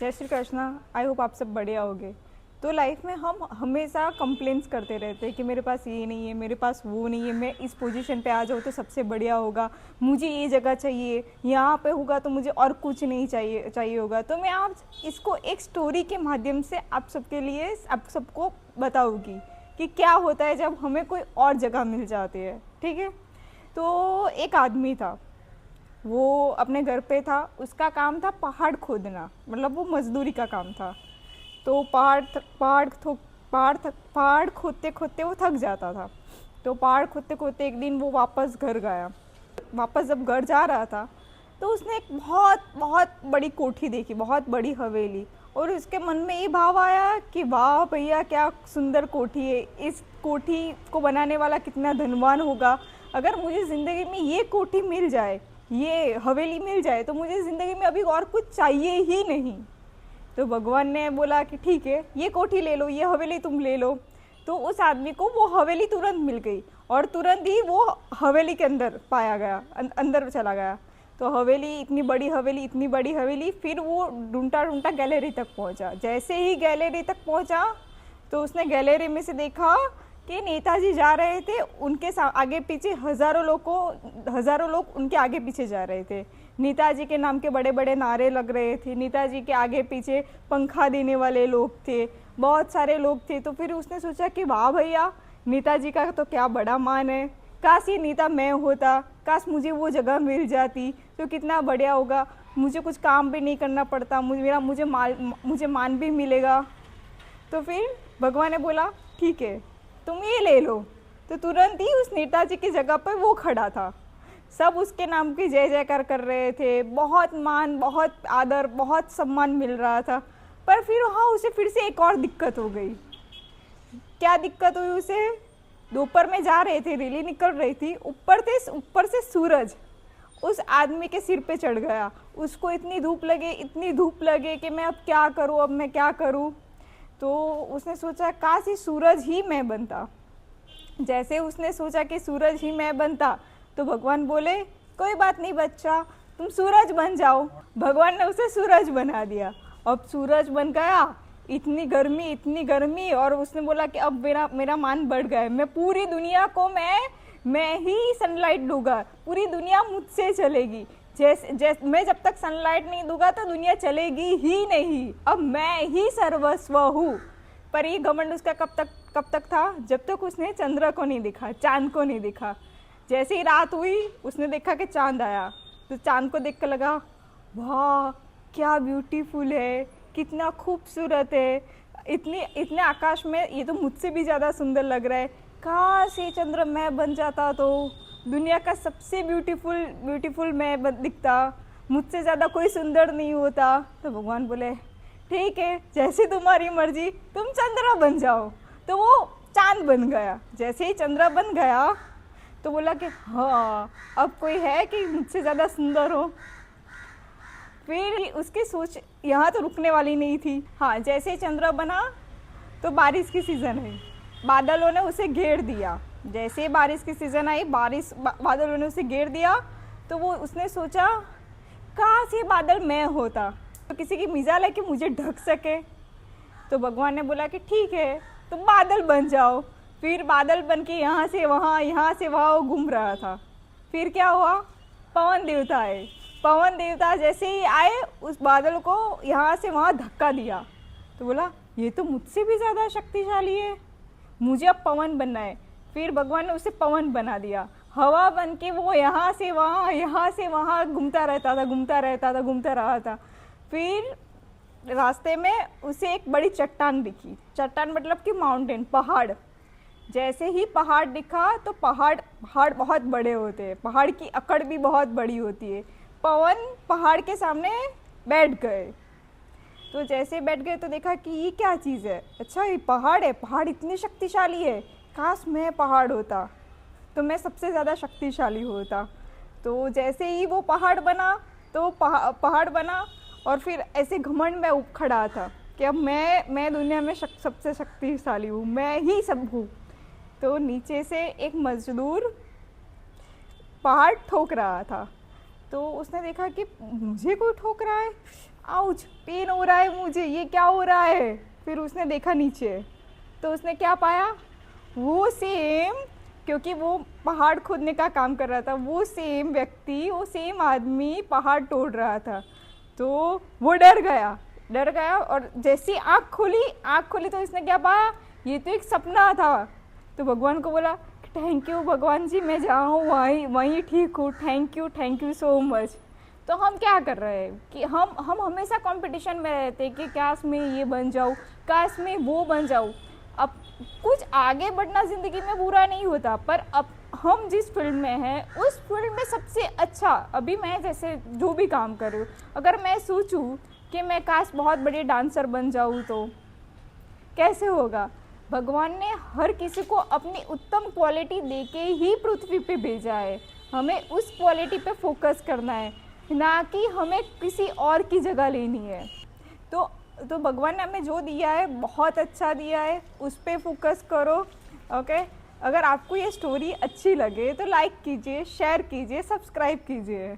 जय Shri Krishna. I hope आप सब बढ़िया होगे। तो लाइफ में हम हमेशा कंप्लेंट्स करते रहते हैं कि मेरे पास ये नहीं है, मेरे पास वो नहीं है, मैं इस पोजीशन पे आ जाऊँ तो सबसे बढ़िया होगा, मुझे ये जगह चाहिए, यहाँ पे होगा तो मुझे और कुछ नहीं चाहिए होगा। तो मैं आप इसको एक स्टोरी के माध्यम से आप सबके लिए आप सबको बताऊँगी कि क्या होता है जब हमें कोई और जगह मिल जाती है। ठीक है। तो एक आदमी था, वो अपने घर पे था, उसका काम था पहाड़ खोदना, मतलब वो मजदूरी का काम था। तो पहाड़ खोदते खोदते वो थक जाता था। तो पहाड़ खोदते खोदते एक दिन वो वापस घर गया। वापस जब घर जा रहा था तो उसने एक बहुत बहुत बड़ी कोठी देखी, बहुत बड़ी हवेली, और उसके मन में ये भाव आया कि वाह भैया क्या सुंदर कोठी है, इस कोठी को बनाने वाला कितना धनवान होगा। अगर मुझे ज़िंदगी में ये कोठी मिल जाए, ये हवेली मिल जाए, तो मुझे ज़िंदगी में अभी और कुछ चाहिए ही नहीं। तो भगवान ने बोला कि ठीक है, ये कोठी ले लो, ये हवेली तुम ले लो। तो उस आदमी को वो हवेली तुरंत मिल गई और तुरंत ही वो हवेली के अंदर पाया गया, अंदर चला गया। तो हवेली, इतनी बड़ी हवेली, इतनी बड़ी हवेली, फिर वो ढूंढता ढूंढता गैलरी तक पहुंचा। जैसे ही गैलरी तक पहुंचा तो उसने गैलरी में से देखा कि नेताजी जा रहे थे, उनके आगे पीछे हज़ारों लोग उनके आगे पीछे जा रहे थे। नेताजी के नाम के बड़े बड़े नारे लग रहे थे, नेताजी के आगे पीछे पंखा देने वाले लोग थे, बहुत सारे लोग थे। तो फिर उसने सोचा कि वाह भैया, नेताजी का तो क्या बड़ा मान है, काश ये नेता मैं होता, काश मुझे वो जगह मिल जाती तो कितना बढ़िया होगा, मुझे कुछ काम भी नहीं करना पड़ता, मुझे मान भी मिलेगा। तो फिर भगवान ने बोला ठीक है, तुम ये ले लो। तो तुरंत ही उस नेताजी की जगह पर वो खड़ा था। सब उसके नाम की जय जयकार कर रहे थे, बहुत मान, बहुत आदर, बहुत सम्मान मिल रहा था। पर फिर हाँ, उसे फिर से एक और दिक्कत हो गई। क्या दिक्कत हुई उसे? दोपहर में जा रहे थे, रैली निकल रही थी, ऊपर से सूरज उस आदमी के सिर पे चढ़ गया। उसको इतनी धूप लगे कि मैं अब क्या करूँ, अब मैं क्या करूँ। तो उसने सोचा काश ये सूरज ही मैं बनता। जैसे उसने सोचा कि सूरज ही मैं बनता तो भगवान बोले कोई बात नहीं बच्चा, तुम सूरज बन जाओ। भगवान ने उसे सूरज बना दिया। अब सूरज बन गया, इतनी गर्मी, और उसने बोला कि अब मेरा मान बढ़ गया है, मैं पूरी दुनिया को मैं ही सनलाइट दूंगा, पूरी दुनिया मुझसे चलेगी। मैं जब तक सनलाइट नहीं दूंगा तो दुनिया चलेगी ही नहीं, अब मैं ही सर्वस्व हूँ। पर ये घमंड उसका कब तक था? जब तक उसने चंद्र को नहीं देखा, चांद को नहीं देखा। जैसे ही रात हुई उसने देखा कि चांद आया, तो चांद को देख कर लगा वाह क्या ब्यूटीफुल है, कितना खूबसूरत है, इतने आकाश में ये तो मुझसे भी ज़्यादा सुंदर लग रहा है। काश ये चंद्र मैं बन जाता तो दुनिया का सबसे ब्यूटीफुल मैं दिखता, मुझसे ज़्यादा कोई सुंदर नहीं होता। तो भगवान बोले ठीक है, जैसी तुम्हारी मर्जी, तुम चंद्र बन जाओ। तो वो चांद बन गया। जैसे ही चंद्र बन गया तो बोला कि हाँ, अब कोई है कि मुझसे ज़्यादा सुंदर हो। फिर उसकी सोच यहाँ तो रुकने वाली नहीं थी। हाँ, जैसे ही चंद्र बना तो बारिश की सीज़न है, बादलों ने उसे घेर दिया। जैसे बारिश की सीज़न आई, बादलों ने उसे घेर दिया। तो वो उसने सोचा काश ये बादल मैं होता, तो किसी की मिजाल है कि मुझे ढक सके। तो भगवान ने बोला कि ठीक है, तुम बादल बन जाओ। फिर बादल बन के यहाँ से वहाँ घूम रहा था। फिर क्या हुआ? पवन देवता आए। पवन देवता जैसे ही आए, उस बादल को यहाँ से वहाँ धक्का दिया। तो बोला ये तो मुझसे भी ज़्यादा शक्तिशाली है, मुझे अब पवन बनना है। फिर भगवान ने उसे पवन बना दिया। हवा बन के वो यहाँ से वहाँ घूमता रहा था। फिर रास्ते में उसे एक बड़ी चट्टान दिखी। चट्टान मतलब कि माउंटेन, पहाड़। जैसे ही पहाड़ दिखा तो पहाड़ बहुत बड़े होते हैं, पहाड़ की अकड़ भी बहुत बड़ी होती है। पवन पहाड़ के सामने बैठ गए। तो जैसे बैठ गए तो देखा कि ये क्या चीज़ है, अच्छा ये पहाड़ है, पहाड़ इतनी शक्तिशाली है, काश मैं पहाड़ होता तो मैं सबसे ज़्यादा शक्तिशाली होता। तो जैसे ही वो पहाड़ बना तो पहाड़ बना, और फिर ऐसे घमंड में खड़ा था कि अब मैं दुनिया में सबसे शक्तिशाली हूँ, मैं ही सब हूँ। तो नीचे से एक मजदूर पहाड़ ठोक रहा था। तो उसने देखा कि मुझे कोई ठोक रहा है, आउच, पेन हो रहा है मुझे, ये क्या हो रहा है। फिर उसने देखा नीचे, तो उसने क्या पाया, वो सेम, क्योंकि वो पहाड़ खोदने का काम कर रहा था, वो सेम व्यक्ति, वो सेम आदमी पहाड़ तोड़ रहा था। तो वो डर गया और जैसी आँख खोली तो इसने क्या पाया, ये तो एक सपना था। तो भगवान को बोला, थैंक यू भगवान जी, मैं जहाँ हूँ वहीं ठीक हूँ, थैंक यू सो मच। तो हम क्या कर रहे हैं कि हम हमेशा कंपटीशन में रहते हैं कि काश मैं ये बन जाऊँ, काश मैं वो बन जाऊँ। अब कुछ आगे बढ़ना ज़िंदगी में बुरा नहीं होता, पर अब हम जिस फील्ड में हैं उस फील्ड में सबसे अच्छा, अभी मैं जैसे जो भी काम कर रही हूँ, अगर मैं सोचूं कि मैं काश बहुत बड़ी डांसर बन जाऊँ तो कैसे होगा। भगवान ने हर किसी को अपनी उत्तम क्वालिटी देके ही पृथ्वी पे भेजा है, हमें उस क्वालिटी पे फोकस करना है, ना कि हमें किसी और की जगह लेनी है। तो भगवान ने हमें जो दिया है बहुत अच्छा दिया है, उस पर फोकस करो। ओके, अगर आपको ये स्टोरी अच्छी लगे तो लाइक कीजिए, शेयर कीजिए, सब्सक्राइब कीजिए।